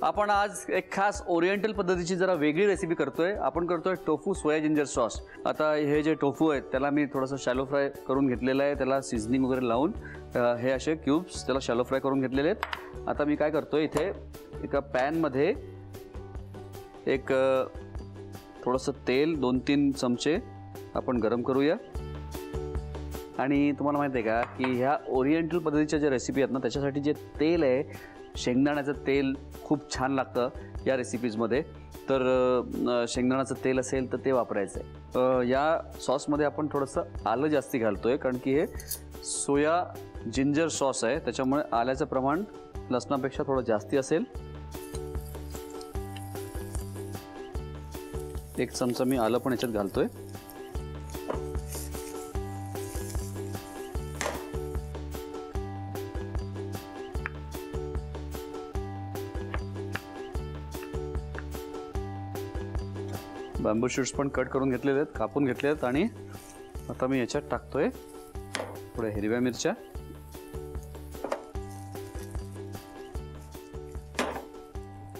आपण आज एक खास ओरिएंटल पद्धतीची जरा वेगळी रेसिपी करतोय. आपण करतोय टोफू सोया जिंजर सॉस. आता हे जे टोफू आहेत त्याला मी थोडंसं शॅलो फ्राय करून घेतलेलं आहे. त्याला सीझनिंग वगैरे लावून हे असे क्यूब्स त्याला शॅलो फ्राय करून घेतलेले आहेत. आता मी काय करतोय, इथे एका पॅनमध्ये एक थोडंसं तेल 2-3 चमचे आपण गरम करूया. आणि तुम्हाला माहिती आहे का की ह्या ओरिएंटल पद्धतीच्या ज्या रेसिपी आहेत ना त्याच्यासाठी जे तेल आहे, शेंगदाण्याचं तेल खूप छान लागतं या रेसिपीजमध्ये. तर शेंगदाण्याचं तेल असेल तर ते वापरायचं आहे. या सॉसमध्ये आपण थोडंसं आलं जास्ती घालतोय कारण की हे सोया जिंजर सॉस आहे, त्याच्यामुळे आल्याचं प्रमाण लसणापेक्षा थोडं जास्ती असेल. 1 चमचा मी आलं पण याच्यात घालतोय. बांबू शूट्स पण कट करून घेतलेले आहेत, कापून घेतले आहेत. आणि आता मी याच्यात टाकतोय थोड्या हिरव्या मिरच्या,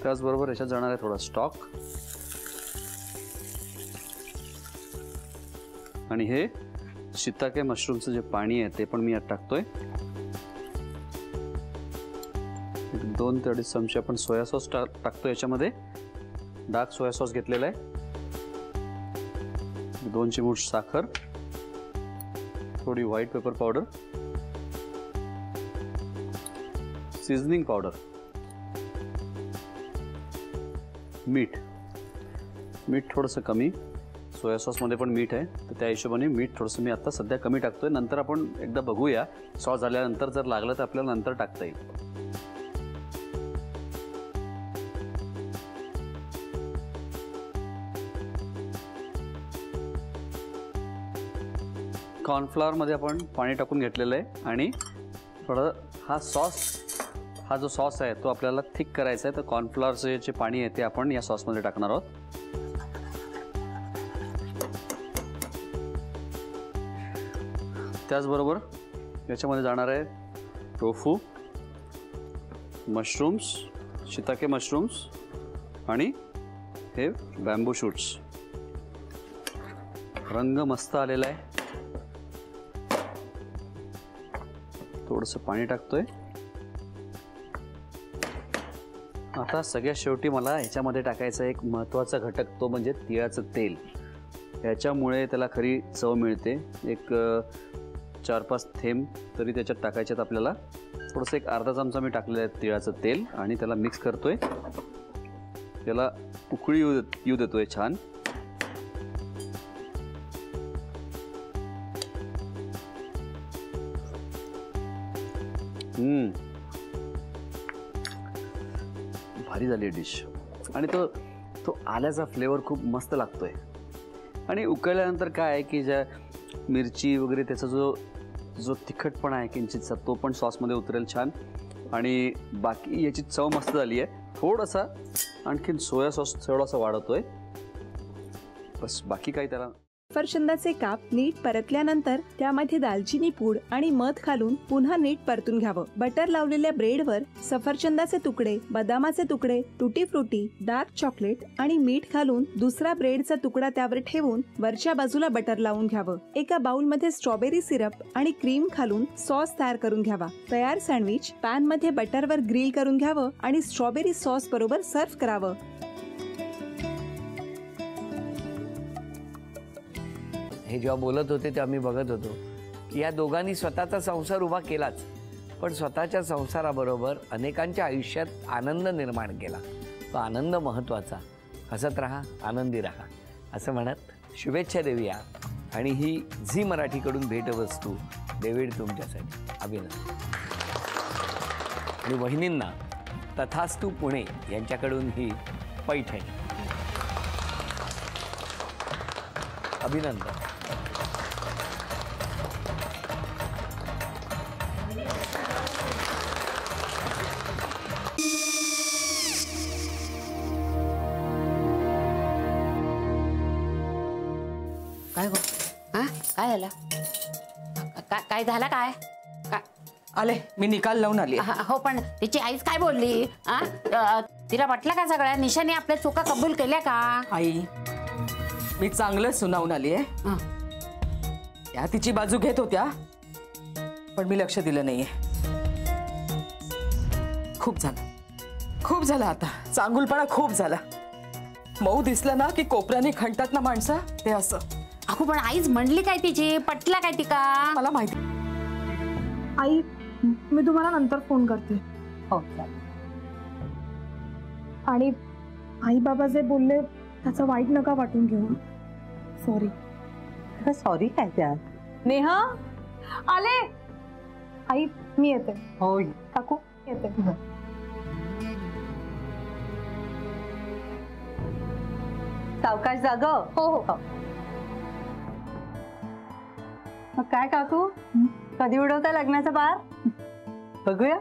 त्याचबरोबर याच्यात जाणार आहे थोडा स्टॉक. आणि हे शिताके मशरूमचं जे पाणी आहे ते पण मी यात टाकतोय. 2 ते 2.5 चमचे आपण सोया सॉस टाकतो याच्यामध्ये. डार्क सोया सॉस घेतलेला आहे. 2 चिमूट साखर, थोडी white pepper powder, seasoning powder, मीठ थोडंसं कमी. सोया सॉसमध्ये पण मीठ आहे तर त्या हिशोबाने मीठ थोडंसं मी आता सध्या कमी टाकतोय. नंतर आपण एकदा बघूया सॉस झाल्यानंतर, जर लागलं तर आपल्याला नंतर टाकता येईल. कॉर्नफ्लॉवरमध्ये आपण पाणी टाकून घेतलेलं आहे. आणि थोडं हा जो सॉस आहे तो आपल्याला थिक करायचा आहे. तर कॉर्नफ्लॉवरचे जे पाणी आहे ते आपण या सॉसमध्ये टाकणार आहोत. त्याचबरोबर याच्यामध्ये जाणार आहे टोफू, मशरूम्स, शिताके मशरूम्स आणि हे बॅम्बू शूट्स. रंग मस्त आलेला आहे. थोडंसं पाणी टाकतोय. आता सगळ्यात शेवटी मला ह्याच्यामध्ये टाकायचा एक महत्त्वाचा घटक, तो म्हणजे तिळाचं तेल. ह्याच्यामुळे त्याला खरी चव मिळते. एक 4-5 थेंब तरी त्याच्यात टाकायचे आहेत आपल्याला. थोडंसं एक अर्धा चमचा मी टाकलेलं आहे तिळाचं तेल. आणि त्याला मिक्स करतोय. त्याला उकळी येऊ देतोय छान. भारी झाली डिश. आणि तो आल्याचा फ्लेवर खूप मस्त लागतोय. आणि उकळल्यानंतर काय आहे की ज्या मिरची वगैरे त्याचा जो तिखटपणा आहे किंचितचा तो पण सॉसमध्ये उतरेल छान. आणि बाकी याची चव मस्त झाली आहे. थोडासा आणखीन सोया सॉस थोडासा वाढवतोय बस, बाकी काही त्याला. सफरचंदाचे काप नीट परतल्यानंतर त्यामध्ये दालचिनी पूड आणि मध घालून पुन्हा नीट परतून घ्यावं. बटर लावलेल्या ब्रेडवर सफरचंदाचे तुकडे, बदामाचे तुकडे, टुटी फ्रुटी, डार्क चॉकलेट आणि मीठ घालून दुसरा ब्रेडचा तुकडा त्यावर ठेवून वरच्या बाजूला बटर लावून घ्यावं. एका बाउलमध्ये स्ट्रॉबेरी सिरप आणि क्रीम घालून सॉस तयार करून घ्यावा. तयार सँडविच पॅन मध्ये बटरवर ग्रिल करून घ्यावं आणि स्ट्रॉबेरी सॉस बरोबर सर्व्ह करावं. हे जेव्हा बोलत होते तेव्हा मी बघत होतो की या दोघांनी स्वतःचा संसार उभा केलाच, पण स्वतःच्या संसाराबरोबर अनेकांच्या आयुष्यात आनंद निर्माण केला. तो आनंद महत्त्वाचा. हसत राहा, आनंदी राहा असं म्हणत शुभेच्छा देऊया. आणि ही झी मराठीकडून भेटवस्तू डेव्हिड तुमच्यासाठी. अभिनंदन. आणि वहिनींना तथास्तू पुणे यांच्याकडून ही पैठणी. अभिनंदन. काय गो? हा काय झालं? काय झालं? काय आले मी निकाल लावून आली. हो पण तिची आईच काय बोलली? तिला वाटलं का सगळ्या निशाने आपल्या चुका कबूल केल्या का? आई मी चांगलं सुनावून आली आहे. हं. त्या तिची बाजू घेत होत्या पण मी लक्ष दिलं नाहीये. खूप झालं आता. चांगुलपणा खूप झाला. मऊ दिसलं ना की कोपऱ्याने खणतात ना माणसं, ते असं. अहो पण आईच म्हणली काय तिची, पटला काय तिका? मला माहिती. आई मी तुम्हाला नंतर फोन करते. हो आणि आई बाबा जे बोलले त्याचं वाईट नका वाटून घेऊ. सॉरी. सॉरी काय त्या? नेहा आले. आई मी येते. होय. काकू येते. सावकाश जाग. हो हो. मग काय काकू, कधी उडवता लग्नाचा बार? बघूया.